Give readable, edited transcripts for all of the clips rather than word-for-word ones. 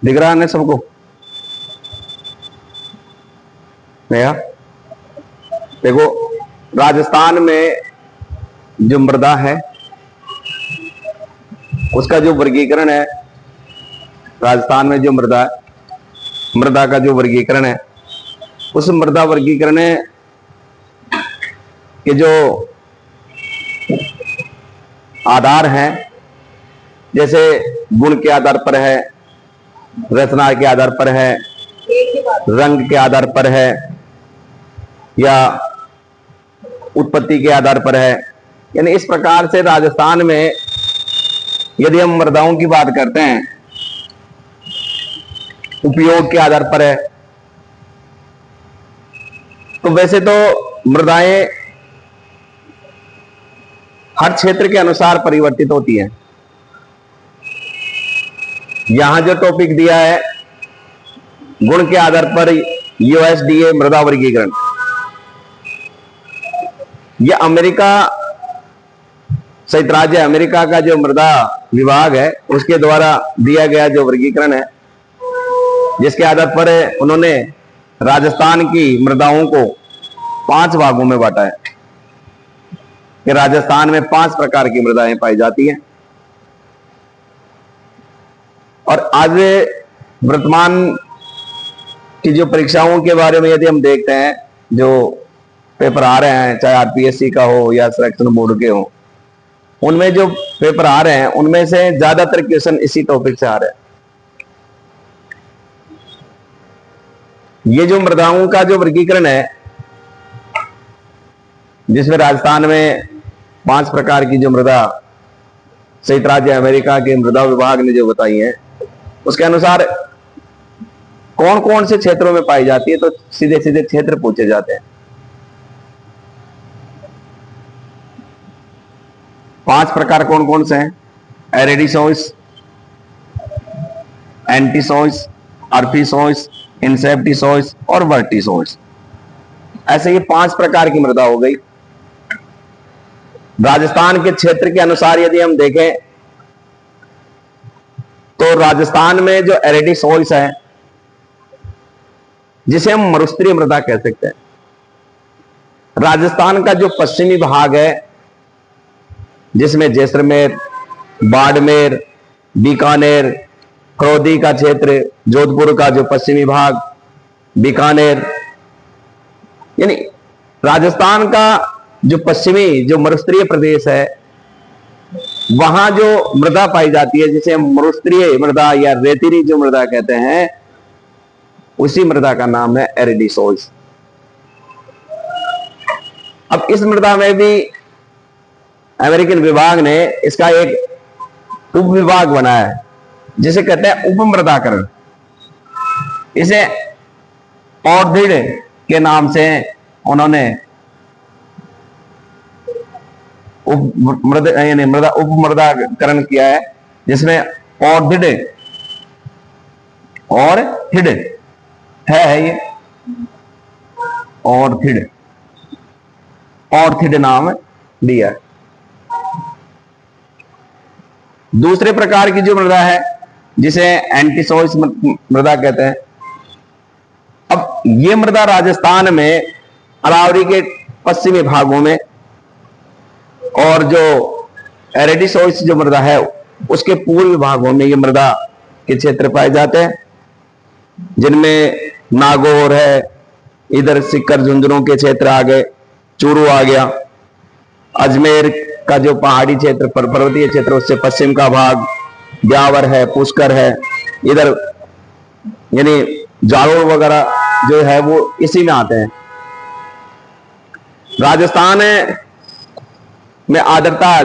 दिख रहा है सबको? भैया देखो, राजस्थान में जो मृदा है उसका जो वर्गीकरण है, राजस्थान में जो मृदा का जो वर्गीकरण है, उस मृदा वर्गीकरण के जो आधार हैं, जैसे गुण के आधार पर है, रचना के आधार पर है, रंग के आधार पर है, या उत्पत्ति के आधार पर है। यानी इस प्रकार से राजस्थान में यदि हम मृदाओं की बात करते हैं, उपयोग के आधार पर है। तो वैसे तो मृदाएं हर क्षेत्र के अनुसार परिवर्तित होती हैं। यहां जो टॉपिक दिया है, गुण के आधार पर यूएसडीए मृदा वर्गीकरण, यह अमेरिका, संयुक्त राज्य अमेरिका का जो मृदा विभाग है उसके द्वारा दिया गया जो वर्गीकरण है, जिसके आधार पर उन्होंने राजस्थान की मृदाओं को 5 भागों में बांटा है कि राजस्थान में 5 प्रकार की मृदाएं पाई जाती हैं। और आज वर्तमान की जो परीक्षाओं के बारे में यदि हम देखते हैं, जो पेपर आ रहे हैं, चाहे आरपीएससी का हो या सिलेक्शन बोर्ड के हो, उनमें जो पेपर आ रहे हैं उनमें से ज्यादातर क्वेश्चन इसी टॉपिक से आ रहे हैं। ये जो मृदाओं का जो वर्गीकरण है, जिसमें राजस्थान में 5 प्रकार की जो मृदा संयुक्त राज्य अमेरिका के मृदा विभाग ने जो बताई है, उसके अनुसार कौन कौन से क्षेत्रों में पाई जाती है, तो सीधे सीधे क्षेत्र पूछे जाते हैं। 5 प्रकार कौन कौन से हैं? Aridisols, entisols, alfisols, inceptisols और वर्टी सॉइल्स। ऐसे ये 5 प्रकार की मृदा हो गई। राजस्थान के क्षेत्र के अनुसार यदि हम देखें तो राजस्थान में जो एरिडी सॉइल्स है, जिसे हम मरुस्थलीय मृदा कह सकते हैं, राजस्थान का जो पश्चिमी भाग है, जिसमें जैसलमेर, बाड़मेर, बीकानेर, करौदी का क्षेत्र, जोधपुर का जो पश्चिमी भाग, बीकानेर, यानी राजस्थान का जो पश्चिमी जो मरुस्थलीय प्रदेश है, वहां जो मृदा पाई जाती है, जिसे हम मरुस्थलीय मृदा या रेतीली जो मृदा कहते हैं, उसी मृदा का नाम है एरिडी सॉइल्स। अब इस मृदा में भी अमेरिकन विभाग ने इसका एक उप विभाग बनाया है, जिसे कहते हैं उप मृदाकरण। इसे ऑर्डिड के नाम से उन्होंने मृदा उप मृदाकरण किया है, जिसमें ऑर्डिड और थिड है ये ऑर्थिड नाम दिया है। दूसरे प्रकार की जो मृदा है, जिसे एंटी सॉइल्स मृदा कहते हैं। अब ये मृदा राजस्थान में अरावली के पश्चिमी भागों में, और जो एरिडी सॉइल्स जो मृदा है उसके पूर्वी भागों में ये मृदा के क्षेत्र पाए जाते हैं, जिनमें नागौर है, इधर सिक्कर झुंझुनू के क्षेत्र आ गए, चूरू आ गया, अजमेर का जो पहाड़ी क्षेत्र पर्वतीय क्षेत्र उससे पश्चिम का भाग, ब्यावर है, पुष्कर है, इधर यानी जालोर वगैरह जो है वो इसी में आते हैं। राजस्थान में आर्द्रता,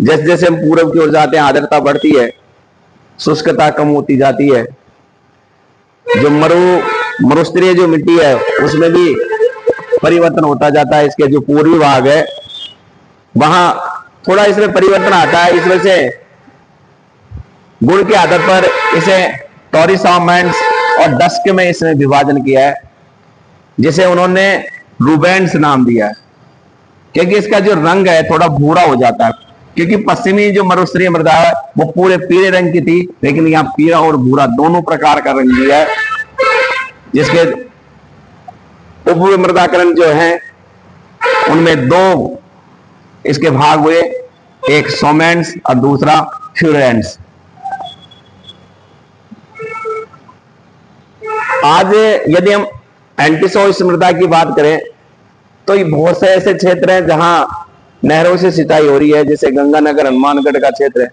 जैसे जैसे हम पूर्व की ओर जाते हैं आर्द्रता बढ़ती है, शुष्कता कम होती जाती है। जो मरुस्थलीय जो मिट्टी है उसमें भी परिवर्तन होता जाता है। इसके जो पूर्वी भाग है वहां थोड़ा इसमें परिवर्तन आता है। इस वजह से गुण के आधार पर इसे टोरिसामेंट्स और डस्क में इसमें विभाजन किया है, जिसे उन्होंने रूबेंस नाम दिया है, क्योंकि इसका जो रंग है थोड़ा भूरा हो जाता है। क्योंकि पश्चिमी जो मरुस्थलीय मृदा है वो पूरे पीले रंग की थी, लेकिन यहाँ पीला और भूरा दोनों प्रकार का रंग दिया है, जिसके उप मृदाकरण जो है उनमें दो इसके भाग हुए, एक सोमेंट्स और दूसरा फ्यूरेंट्स। आज यदि हम एंटीसोइस मृदा की बात करें तो ये बहुत से ऐसे क्षेत्र हैं जहां नहरों से सिंचाई हो रही है, जैसे गंगानगर हनुमानगढ़ का क्षेत्र है,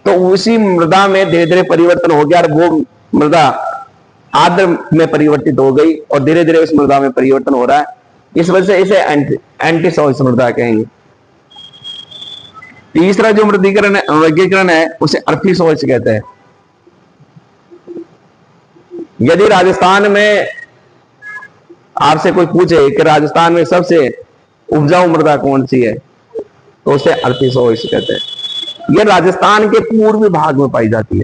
तो उसी मृदा में धीरे धीरे परिवर्तन हो गया और वो मृदा आर्द्र में परिवर्तित हो गई और धीरे धीरे उस मृदा में परिवर्तन हो रहा है। इस वजह से इसे एंटीसोइस मृदा कहेंगे। तीसरा जो मृदीकरण वर्गीकरण है उसे अर्थीसोइस कहते हैं। यदि राजस्थान में आपसे कोई पूछे कि राजस्थान में सबसे उपजाऊ मृदा कौन सी है, तो उसे अर्थीसोइस कहते हैं। यह राजस्थान के पूर्वी भाग में पाई जाती है।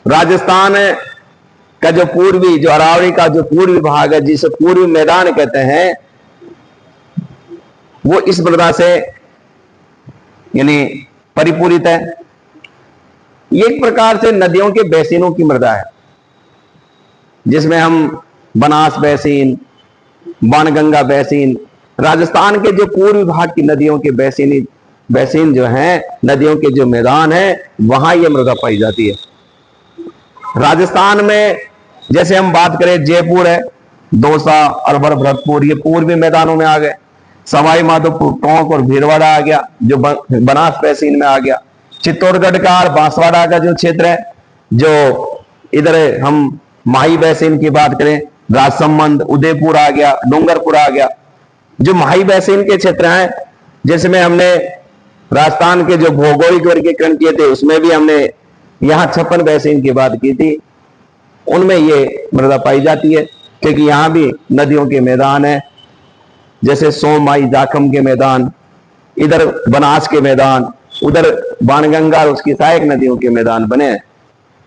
राजस्थान का जो पूर्वी, जो अरावली का जो पूर्वी भाग है, जिसे पूर्वी मैदान कहते हैं, वो इस मृदा से यानी परिपूरित है। ये एक प्रकार से नदियों के बेसिनों की मृदा है, जिसमें हम बनास बेसिन, बाणगंगा बेसिन, राजस्थान के जो पूर्वी भाग की नदियों के बेसिन जो हैं, नदियों के जो मैदान है, वहां ये मृदा पाई जाती है। राजस्थान में जैसे हम बात करें, जयपुर है, दौसा, अलवर, भरतपुर, ये पूर्वी मैदानों में आ गए। सवाई माधोपुर, टोंक और भीलवाड़ा आ गया, जो बनास बेसिन में आ गया। चित्तौड़गढ़ का और बांसवाड़ा का जो क्षेत्र है, जो इधर हम माही बेसिन की बात करें, राजसमंद, उदयपुर आ गया, डूंगरपुर आ गया। जो माही बेसिन के क्षेत्र हैं, जिसमें हमने राजस्थान के जो भौगोलिक वर्गीकरण किए थे, उसमें भी हमने यहाँ 56 बेसिन की बात की थी, उनमें ये मृदा पाई जाती है, क्योंकि यहाँ भी नदियों के मैदान है, जैसे सोमाई जाखम के मैदान, इधर बनास के मैदान, उधर बाणगंगा और उसकी सहायक नदियों के मैदान बने हैं।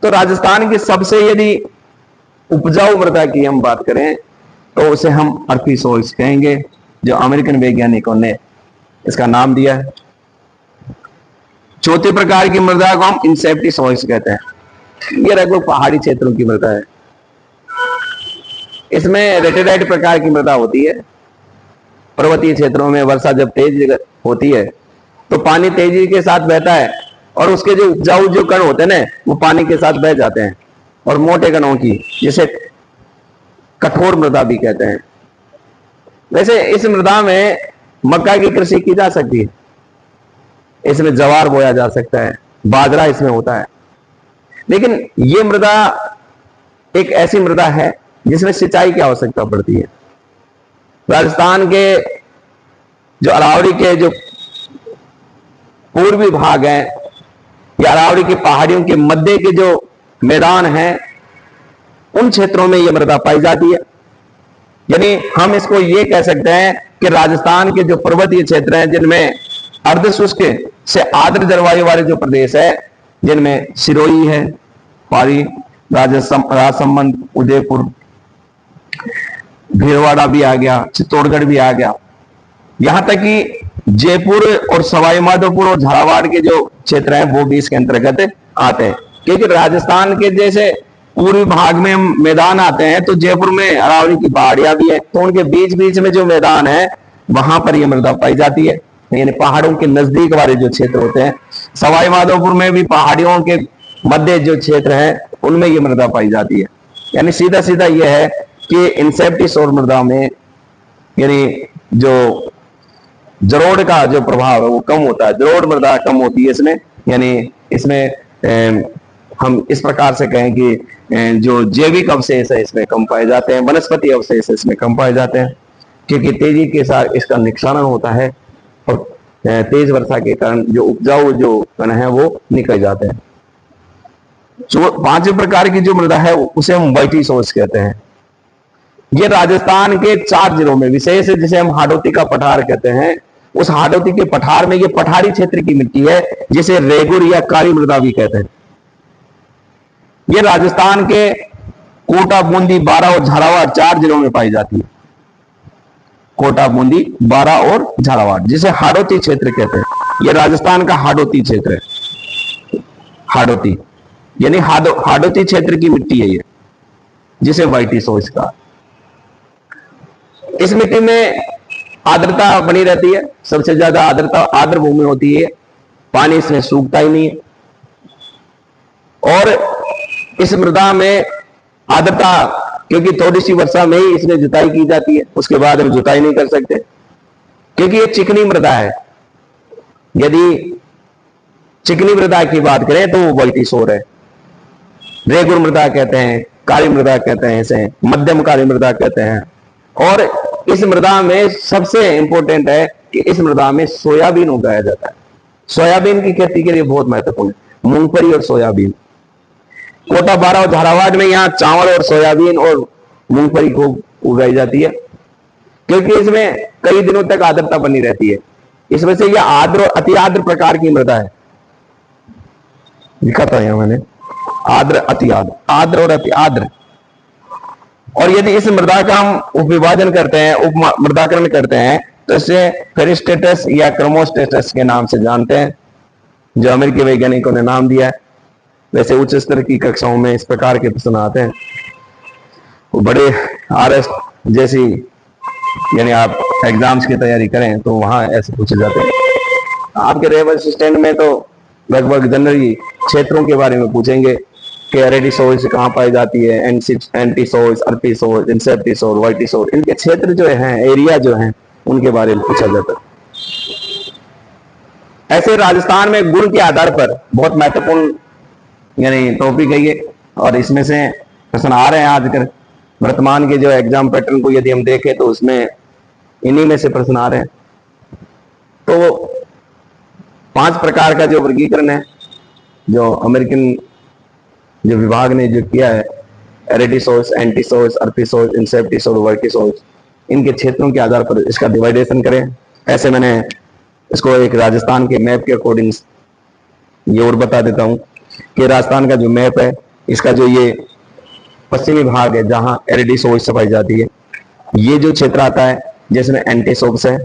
तो राजस्थान की सबसे यदि उपजाऊ मृदा की हम बात करें तो उसे हम अर्थीसोइस कहेंगे, जो अमेरिकन वैज्ञानिकों ने इसका नाम दिया है। चौथे प्रकार की मृदा को हम इंसेप्टिसोइस कहते हैं। ये लगभग पहाड़ी क्षेत्रों की मृदा है। इसमें रेटेराइट प्रकार की मृदा होती है। पर्वतीय क्षेत्रों में वर्षा जब तेज होती है तो पानी तेजी के साथ बहता है और उसके जो उपजाऊ जो कण होते हैं ना, वो पानी के साथ बह जाते हैं, और मोटे कणों की, जिसे कठोर मृदा भी कहते हैं। वैसे इस मृदा में मक्का की कृषि की जा सकती है, इसमें ज्वार बोया जा सकता है, बाजरा इसमें होता है। लेकिन ये मृदा एक ऐसी मृदा है जिसमें सिंचाई की आवश्यकता पड़ती है। राजस्थान के जो अरावली के जो पूर्वी भाग हैं, या अरावली की पहाड़ियों के मध्य के जो मैदान हैं, उन क्षेत्रों में यह मृदा पाई जाती है। यानी हम इसको ये कह सकते हैं कि राजस्थान के जो पर्वतीय क्षेत्र हैं, जिनमें अर्धशुष्क से आर्द्र जलवायु वाले जो प्रदेश है, जिनमें सिरोही है, पारी, राजसमंद, उदयपुर, भीलवाड़ा भी आ गया, चित्तौड़गढ़ भी आ गया, यहां तक कि जयपुर और सवाई माधोपुर और झालावाड़ के जो क्षेत्र हैं वो भी इसके अंतर्गत आते हैं। क्योंकि राजस्थान के जैसे पूर्वी भाग में मैदान आते हैं, तो जयपुर में अरावली की पहाड़ियां भी है, तो उनके बीच बीच में जो मैदान है वहां पर यह मृदा पाई जाती है। यानी पहाड़ों के नजदीक वाले जो क्षेत्र होते हैं, सवाई माधोपुर में भी पहाड़ियों के मध्य जो क्षेत्र है उनमें यह मृदा पाई जाती है। यानी सीधा सीधा यह है कि इंसेप्टिसोइस मृदा में यानी जो जरोड़ का जो प्रभाव है वो कम होता है, जरोड़ मृदा कम होती है इसमें। यानी इसमें हम इस प्रकार से कहें कि जो जैविक अवशेष है इसमें कम पाए जाते हैं, वनस्पति अवशेष इसमें कम पाए जाते हैं, क्योंकि तेजी के साथ इसका निक्षारण होता है और तेज वर्षा के कारण जो उपजाऊ जो कण है वो निकल जाते हैं। जो पांचवें प्रकार की जो मृदा है उसे हम वर्टिसोइस कहते हैं। ये राजस्थान के 4 जिलों में विशेष है, जिसे हम हाडोती का पठार कहते हैं। उस हाडोती के पठार में ये पठारी क्षेत्र की मिट्टी है, जिसे रेगुर या काली मृदा भी कहते हैं। ये राजस्थान के कोटा, बूंदी, बारा और झालावाड़ 4 जिलों में पाई जाती है। कोटा, बूंदी, बारा और झालावाड़, जिसे हाडोती क्षेत्र कहते हैं। ये राजस्थान का हाड़ौती क्षेत्र है। हाड़ौती यानी हाड़ौती क्षेत्र की मिट्टी है ये, जिसे व्हाइटी सॉइल का। इस मिट्टी में आर्द्रता बनी रहती है, सबसे ज्यादा आर्द्र भूमि होती है, पानी इसमें सूखता ही नहीं है। और इस मृदा में आर्द्रता, क्योंकि थोड़ी सी वर्षा में ही इसमें जुताई की जाती है, उसके बाद हम जुताई नहीं कर सकते, क्योंकि ये चिकनी मृदा है। यदि चिकनी मृदा की बात करें तो वो व्हाइटी सॉइल है। रेगुर मृदा कहते हैं, काली मृदा कहते हैं, इसे मध्यम काली मृदा कहते हैं। और इस मृदा में सबसे इंपॉर्टेंट है कि इस मृदा में सोयाबीन उगाया जाता है। सोयाबीन की खेती के लिए बहुत महत्वपूर्ण है, मूंगफली और सोयाबीन। कोटा 12 और झालावाड़ में यहाँ चावल और सोयाबीन और मूंगफली को उगाई जाती है, क्योंकि इसमें कई दिनों तक आर्द्रता बनी रहती है। इस वजह से यह आर्द्र और अति आर्द्र प्रकार की मृदा है। लिखा था यहां मैंने, आर्द्र, अति आर्द्र, आर्द्र और अति आर्द्र। और यदि इस मृदा का हम उपविभाजन करते हैं, उप मृदाकरण करते हैं, तो इसे फेरिस्टेटस या क्रोमोस्टेटस के नाम से जानते हैं, जो अमेरिकी वैज्ञानिकों ने नाम दिया है। वैसे उच्च स्तर की कक्षाओं में इस प्रकार के प्रश्न आते हैं, वो बड़े आरएस जैसी, यानी आप एग्जाम्स की तैयारी करें तो वहां ऐसे पूछे जाते हैं। आपके रेलवे असिस्टेंट में तो लगभग जनरली क्षेत्रों के बारे में पूछेंगे कि एरिडी सॉइल कहाँ पाई जाती है, entisol, alfisol, inceptisol, vertisol, इनके क्षेत्र जो हैं, एरिया जो हैं, उनके बारे में पूछा जाता है। ऐसे राजस्थान में गुण के आधार पर बहुत महत्वपूर्ण यानी टॉपिक है ये, और इसमें से प्रश्न आ रहे हैं आजकल। वर्तमान के जो एग्जाम पैटर्न को यदि हम देखें तो उसमें इन्हीं में से प्रश्न आ रहे हैं। तो 5 प्रकार का जो वर्गीकरण है, जो अमेरिकन जो विभाग ने जो किया है, aridisols, entisols, alfisols, inceptisol, vertisols, इनके क्षेत्रों के आधार पर इसका डिवाइडेशन करें। ऐसे मैंने इसको एक राजस्थान के मैप के अकॉर्डिंग ये और बता देता हूं कि राजस्थान का जो मैप है, इसका जो ये पश्चिमी भाग है जहां एरिडी सॉइल्स पाई जाती है, ये जो क्षेत्र आता है जिसमें एंटी सॉइल्स है।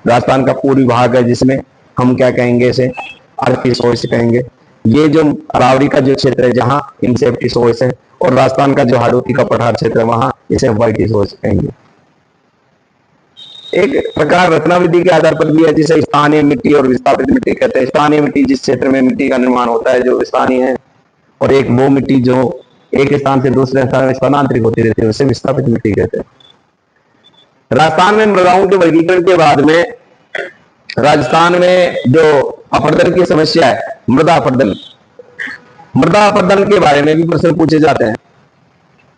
राजस्थान का पूर्वी भाग है जिसमें हम क्या कहेंगे, इसे अर्पी सॉइल्स कहेंगे। ये जो अरावली का जो क्षेत्र है जहां इंसेप्टी सॉइल्स है, और राजस्थान का जो हाड़ौती का पठार क्षेत्र है वहां इसे व्हाइटी सॉइल्स कहेंगे। एक प्रकार रचना विधि के आधार पर भी है, जिसे स्थानीय मिट्टी और विस्थापित मिट्टी कहते हैं। स्थानीय मिट्टी जिस क्षेत्र में मिट्टी का निर्माण होता है जो स्थानीय है, और एक वो मिट्टी जो एक स्थान से दूसरे स्थान में स्थानांतरित होती रहती है, उसे विस्थापित मिट्टी कहते हैं। राजस्थान में मृदाओं के वर्गीकरण के बाद में राजस्थान में जो अपरदन की समस्या है, मृदा अपरदन के बारे में भी प्रश्न पूछे जाते हैं।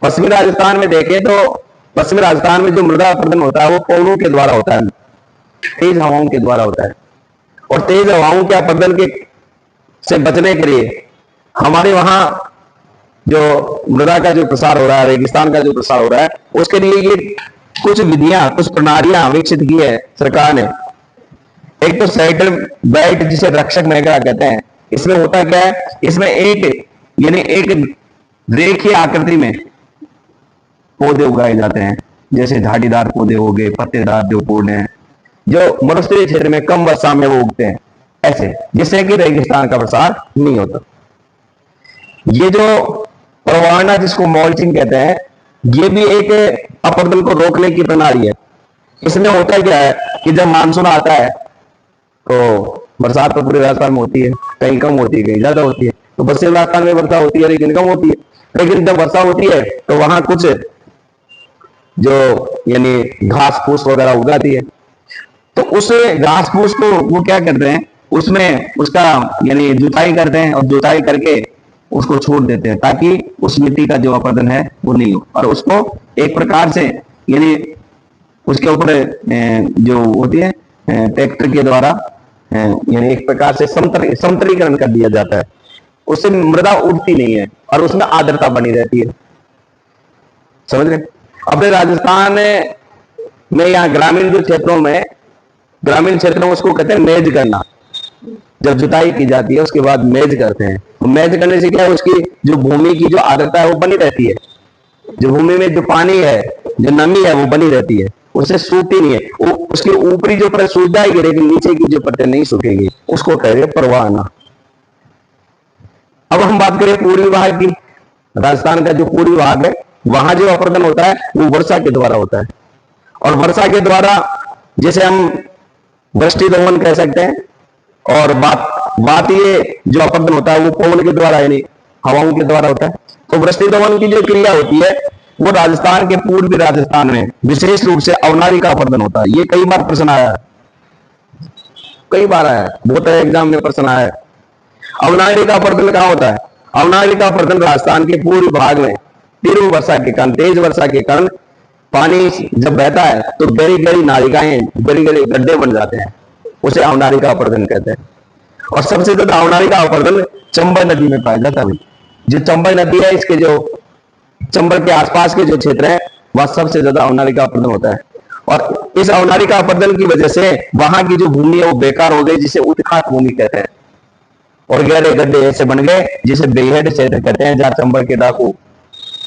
पश्चिमी राजस्थान में देखें तो पश्चिमी राजस्थान में जो मृदा अपरदन होता है वो पवनों के द्वारा होता है, तेज हवाओं के द्वारा होता है। और तेज हवाओं के अपरदन के से बचने के लिए हमारे वहां जो मृदा का जो प्रसार हो रहा है, रेगिस्तान का जो प्रसार हो रहा है, उसके लिए ये कुछ विधियां, कुछ प्रणालियां विकसित की है सरकार ने। एक तो साइडल बेल्ट, जिसे रक्षक मेघा कहते हैं। इसमें होता क्या है, इसमें एक रेखीय आकृति में पौधे उगाए जाते हैं, जैसे झाड़ीदार पौधे हो गए, पत्तेदार जो पौधे हैं, जो मरुस्थलीय क्षेत्र में कम वर्षा में वो उगते हैं, ऐसे, जिससे कि रेगिस्तान का प्रसार नहीं होता। ये जो प्रवाहना, जिसको मल्चिंग कहते हैं, ये भी एक अपरदन को रोकने की प्रणाली है। इसमें होता क्या है कि जब मानसून आता है तो बरसात तो पूरे राजस्थान में होती है, कहीं कम होती है, कहीं ज्यादा होती है। तो पश्चिम राजस्थान में वर्षा होती है लेकिन कम होती है। लेकिन जब वर्षा होती है तो वहां कुछ जो यानी घास फूस वगैरह उगाती है, तो उस घास फूस को वो क्या करते हैं, उसमें उसका यानी जुताई करते हैं, और जुताई करके उसको छोड़ देते हैं ताकि उस मिट्टी का जो अपरदन है वो नहीं हो। और उसको एक प्रकार से यानी उसके ऊपर जो होती है ट्रैक्टर के द्वारा यानी एक प्रकार से समतलीकरण कर दिया जाता है। उससे मृदा उठती नहीं है और उसमें आर्द्रता बनी रहती है। समझ रहे? अपने राजस्थान में यहाँ ग्रामीण जो क्षेत्रों में, ग्रामीण क्षेत्रों में उसको कहते हैं मेज करना। जब जुताई की जाती है उसके बाद मेज करते हैं। मेज करने से क्या है, उसकी जो भूमि की जो आर्द्रता है वो बनी रहती है, जो भूमि में जो पानी है, जो नमी है वो बनी रहती है। उसे सूखती नहीं है, उसके ऊपरी जो परत सूख जाएगी लेकिन नीचे की जो परतें नहीं सूखेगी, उसको कह रहे परवाना। अब हम बात करें पूर्वी भाग की। राजस्थान का जो पूर्वी भाग है वहां जो अपर्दन होता है वो वर्षा के द्वारा होता है, और वर्षा के द्वारा जैसे हम वृष्टि दमन कह सकते हैं, और बात ये जो अपर्दन होता है वो पवन के द्वारा यानी हवाओं के द्वारा होता है। तो वृष्टि दमन की जो क्रिया होती है वो राजस्थान के पूर्वी राजस्थान में विशेष रूप से अवनारी का अपर्दन होता है। ये कई बार प्रश्न आया है, कई बार आया है, बहुत एग्जाम में प्रश्न आया है। अवनारी का अपर्दन कहां होता है? अवनारी का अपर्दन राजस्थान के पूर्वी भाग में तीव्र वर्षा के कारण, तेज वर्षा के कारण पानी जब बहता है तो गहरी गहरी नालिकाएं, गहरी गहरी गड्ढे बन जाते हैं, उसे अवनारी का अपर्दन कहते हैं। और सबसे ज्यादा अवनारी का अपर्दन चंबल नदी में पाया जाता है। जो चंबल नदी है, इसके जो चंबल के आसपास के जो क्षेत्र है वह सबसे ज्यादा अवनारी का अपर्दन होता है। और इस अवनारी का अपर्दन की वजह से वहां की जो भूमि है वो बेकार हो गई, जिसे उत्खात भूमि कहते हैं, और गहरे गड्ढे ऐसे बन गए जिसे बेहद क्षेत्र कहते हैं, जहां चंबल के डाकू,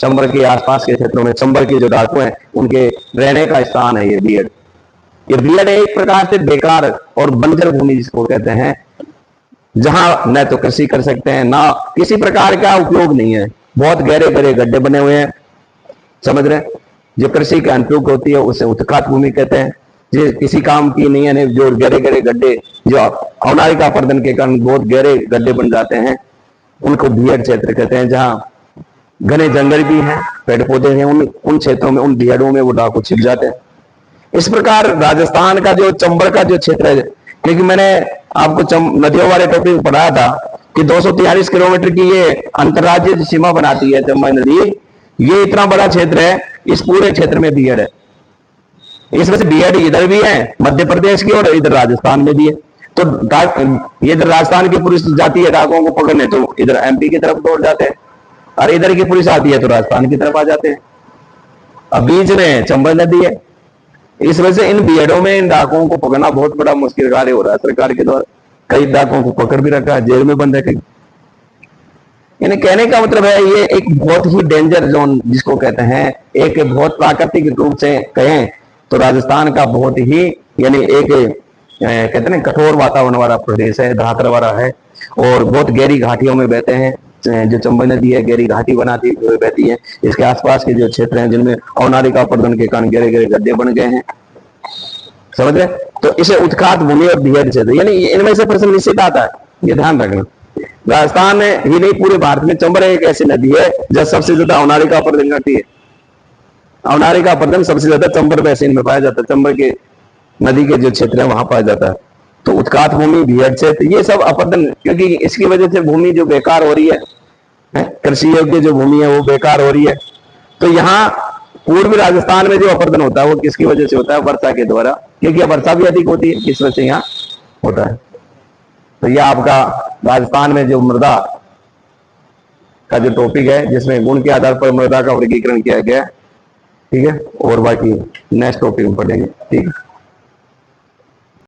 चंबल के आसपास के क्षेत्रों में चंबल के जो डाकू हैं उनके रहने का स्थान है ये बियड। ये बियड एक प्रकार से बेकार और बंजर भूमि जिसको कहते हैं, जहां न तो कृषि कर सकते हैं ना किसी प्रकार का उपयोग नहीं है, बहुत गहरे गहरे गड्ढे बने हुए हैं, समझ रहे हैं। जो कृषि के अनुपयोग होती है उसे उत्खात भूमि कहते हैं, जो किसी काम की नहीं है, जो गहरे गहरे गड्ढे जो अवनारी का अपर्दन के कारण बहुत गहरे गड्ढे बन जाते हैं उनको बियड क्षेत्र कहते हैं। जहां घने जंगल भी हैं, पेड़ पौधे हैं, उन क्षेत्रों में, उन बियडों में वो डाकू छिप जाते हैं। इस प्रकार राजस्थान का जो चंबल का जो क्षेत्र है, क्योंकि मैंने आपको नदियों वाले टॉपिक पढ़ाया था कि 243 किलोमीटर की ये अंतर्राज्यीय सीमा बनाती है चंबल नदी। ये इतना बड़ा क्षेत्र है, इस पूरे क्षेत्र में बियड है। इसमें से बियड इधर भी है मध्य प्रदेश की, और इधर राजस्थान में भी है। तो ये इधर राजस्थान की पुलिस जाती है डाकुओं को पकड़ने, तो इधर एमपी की तरफ दौड़ जाते हैं, और इधर की पुलिस आती है तो राजस्थान की तरफ आ जाते हैं। अब बीच में चंबल नदी है, इस वजह से इन बियडों में इन डाकुओं को पकड़ना बहुत बड़ा मुश्किल कार्य हो रहा है सरकार के द्वारा। कई डाकुओं को पकड़ भी रखा है, जेल में बंद है कई। यानी कहने का मतलब है ये एक बहुत ही डेंजर जोन जिसको कहते हैं, एक बहुत प्राकृतिक रूप से कहें तो राजस्थान का बहुत ही यानी एक कहते हैं कठोर वातावरण वाला प्रदेश है, धातर वाला है, और बहुत गहरी घाटियों में बहते हैं। जो चंबल नदी है गहरी घाटी बनाती हुई बहती है, इसके आसपास के जो क्षेत्र हैं जिनमें अवनारी का अपर्दन के कारण गहरे गहरे गड्ढे बन गए हैं, समझ रहे। तो इसे उत्खात भूमि और बियड क्षेत्र, यानी इनमें से प्रश्न निश्चित आता है, ये ध्यान रखना। राजस्थान ही नहीं पूरे भारत में चंबल एक ऐसी नदी है जहां सबसे ज्यादा अवनारी का अपर्दन करती है। अवनारी का अपर्दन सबसे ज्यादा चंबल बेसिन में पाया जाता है, चंबल के नदी के जो क्षेत्र है वहां पाया जाता है। तो उत्खात भूमि, बियड क्षेत्र, ये सब अपर्दन, क्योंकि इसकी वजह से भूमि जो बेकार हो रही है, कृषि योग्य जो भूमि है वो बेकार हो रही है। तो यहाँ पूर्वी राजस्थान में जो अपर्दन होता है वो किसकी वजह से होता है? वर्षा के द्वारा, क्योंकि वर्षा भी अधिक होती है, इस वजह से यहाँ होता है। तो यह आपका राजस्थान में जो मृदा का जो टॉपिक है, जिसमें गुण के आधार पर मृदा का वर्गीकरण किया गया है, ठीक है। और बाकी नेक्स्ट टॉपिक में पढ़ेंगे, ठीक है।